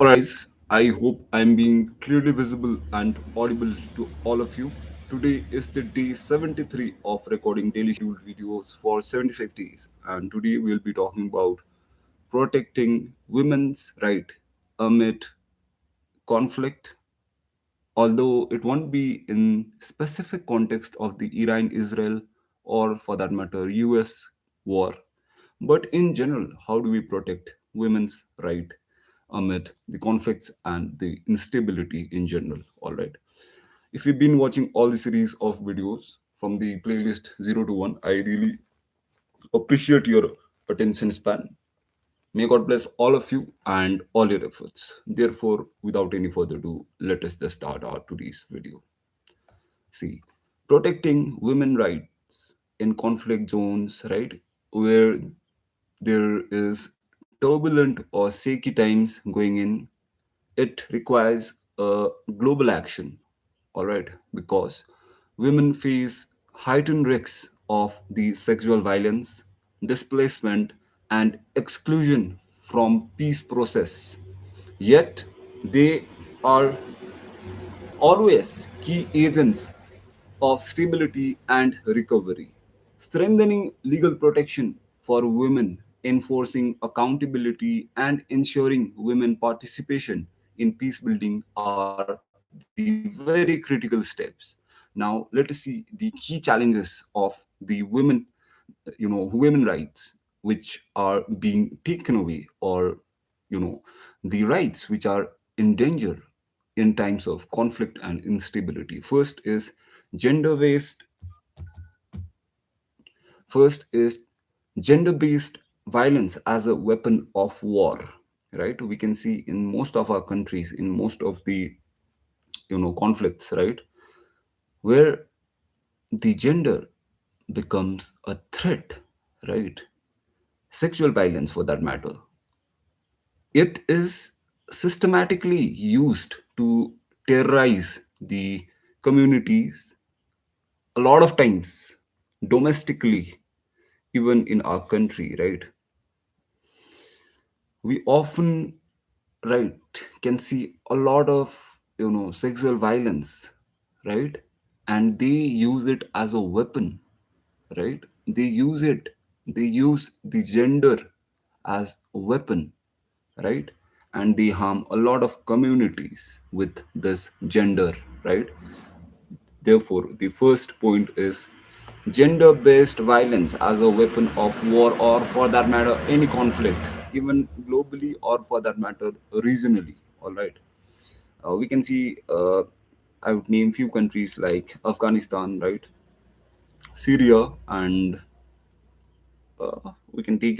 Alright, guys, I hope I'm being clearly visible and audible to all of you. Today is the day 73 of recording daily scheduled videos for 75 days, and today we'll be talking about protecting women's right amid conflict, although it won't be in specific context of the Iran-Israel or for that matter US war, but in general, how do we protect women's right amid the conflicts and the instability in general? All right. If you've been watching all the series of videos from the playlist 0 to 1, I really appreciate your attention span. May God bless all of you and all your efforts. Therefore, without any further ado, let us just start our today's video. See, protecting women rights in conflict zones, right, where there is turbulent or shaky times going in, it requires a global action, all right, because women face heightened risks of the sexual violence, displacement, and exclusion from peace process. Yet they are always key agents of stability and recovery. Strengthening legal protection for women, enforcing accountability, and ensuring women participation in peace building are the very critical steps. Now, let us see the key challenges of the women rights which are being taken away, or you know the rights which are in danger in times of conflict and instability. First is gender based violence as a weapon of war, right? We can see in most of our countries, in most of the conflicts, right, where the gender becomes a threat, right? Sexual violence for that matter, it is systematically used to terrorize the communities, a lot of times domestically, even in our country, right? We often, right, can see a lot of sexual violence, right? And they use it as a weapon, right? They use the gender as a weapon, right? And they harm a lot of communities with this gender, right? Therefore, the first point is gender based violence as a weapon of war, or for that matter, any conflict, even globally or for that matter, regionally. All right. We can see, I would name few countries like Afghanistan, right? Syria, and we can take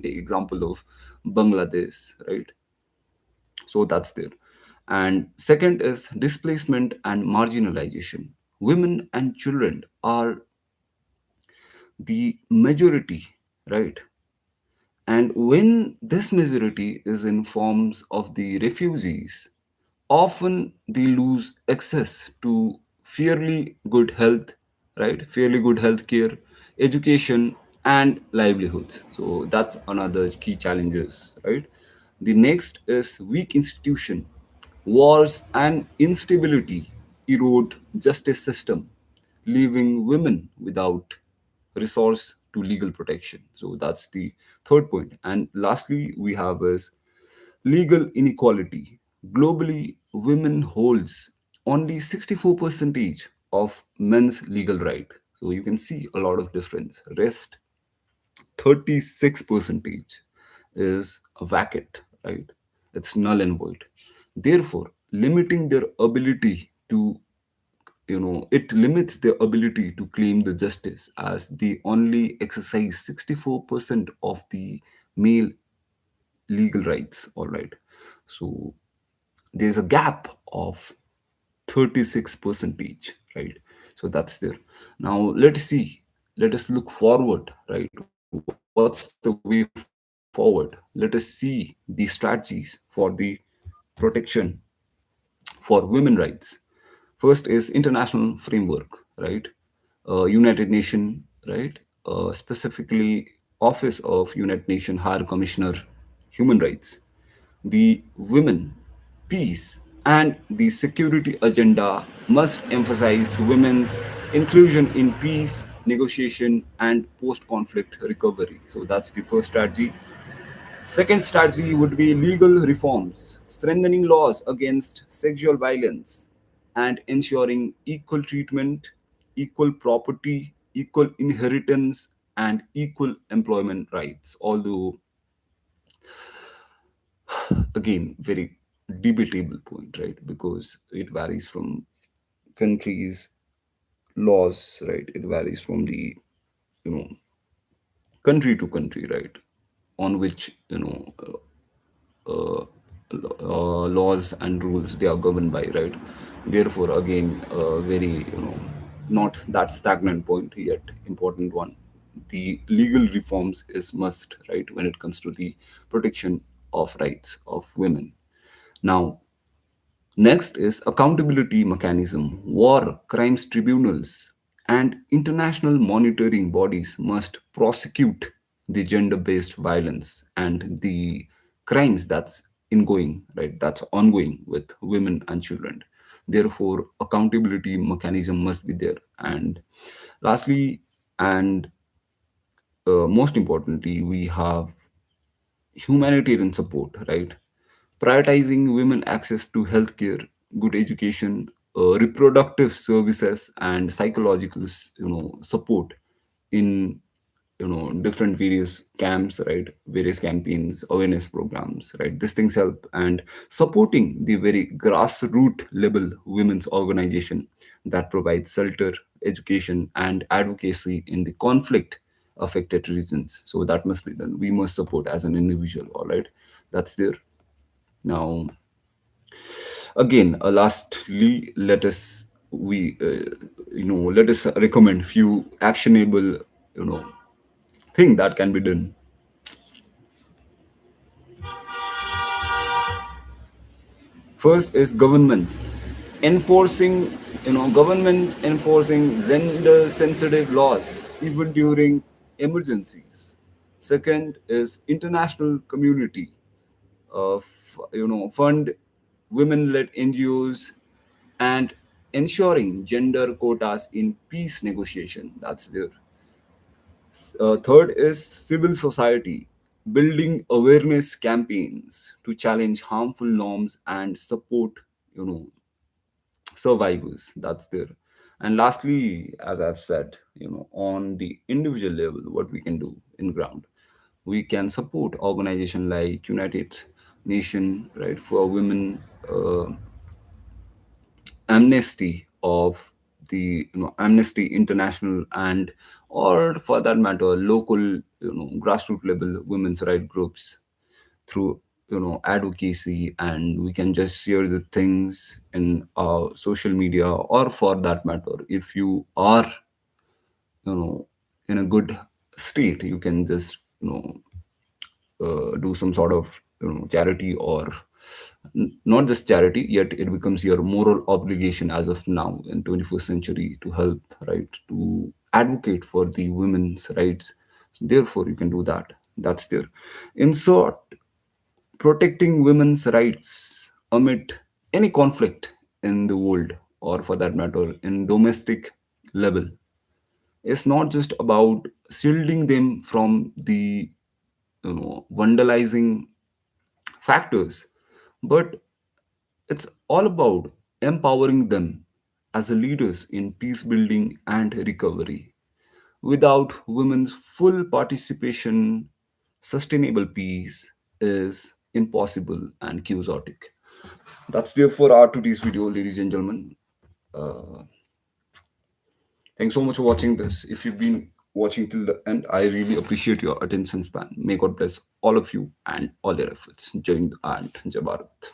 example of Bangladesh, right? So that's there. And second is displacement and marginalization. Women and children are the majority, right? And when this majority is in forms of the refugees, often they lose access to fairly good health, right? Fairly good health care, education, and livelihoods. So that's another key challenges, right? The next is weak institution. Wars and instability erode justice system, leaving women without resource to legal protection. So that's the third point. And lastly, we have is legal inequality. Globally, women holds only 64 percentage of men's legal right. So you can see a lot of difference. Rest 36 percentage is a vacant, right? It's null and void. Therefore, limiting their ability to, it limits their ability to claim the justice as they only exercise 64% of the male legal rights. All right. So there's a gap of 36 percentage, right? So that's there. Now let's see, let us look forward, right? What's the way forward? Let us see the strategies for the protection for women rights. First is international framework, right? United Nation, right? Specifically Office of United Nation High Commissioner Human Rights, The women, peace, and the security agenda must emphasize women's inclusion in peace, negotiation, and post conflict recovery. So that's the first strategy. Second strategy would be legal reforms, strengthening laws against sexual violence and ensuring equal treatment, equal property, equal inheritance, and equal employment rights. Although, again, very debatable point, right? Because it varies from countries' laws, right? It varies from the, you know, country to country, right? On which, laws and rules they are governed by, right? Therefore, again, very, not that stagnant point yet, important one. The legal reforms is must, right, when it comes to the protection of rights of women. Now, next is accountability mechanism. War crimes tribunals and international monitoring bodies must prosecute the gender-based violence and the crimes that's ingoing, right? That's ongoing with women and children. Therefore, accountability mechanism must be there. And lastly, and most importantly, we have humanitarian support, right? Prioritizing women access to healthcare, good education, reproductive services, and psychological, support in, different various camps, right? Various campaigns, awareness programs, right? These things help, and supporting the very grassroots level women's organization that provides shelter, education, and advocacy in the conflict affected regions. So that must be done. We must support as an individual. All right, that's there. Now, again, lastly, let us we let us recommend few actionable, thing that can be done. First is governments enforcing gender sensitive laws even during emergencies. Second is international community, fund women-led NGOs and ensuring gender quotas in peace negotiation. That's there. Third is civil society, building awareness campaigns to challenge harmful norms and support, you know, survivors. That's there. And lastly, as I've said, on the individual level, what we can do in ground, we can support organization like United Nation, right, for women, amnesty of the, Amnesty International, and or for that matter local, grassroots level women's right groups through, advocacy, and we can just share the things in our social media, or for that matter, if you are, you know in a good state, you can just, do some sort of, charity, or not just charity, yet it becomes your moral obligation as of now in 21st century to help, right, to advocate for the women's rights. Therefore you can do that. That's there. In short, protecting women's rights amid any conflict in the world, or for that matter in domestic level, is not just about shielding them from the, vandalizing factors, but it's all about empowering them as a leaders in peace building and recovery. Without women's full participation, sustainable peace is impossible and chaotic. That's there for our today's video, ladies and gentlemen. Uh, Thanks so much for watching this. If you've been watching till the end, I really appreciate your attention span. May God bless all of you and all your efforts. Jai Hind and Jai Bharat.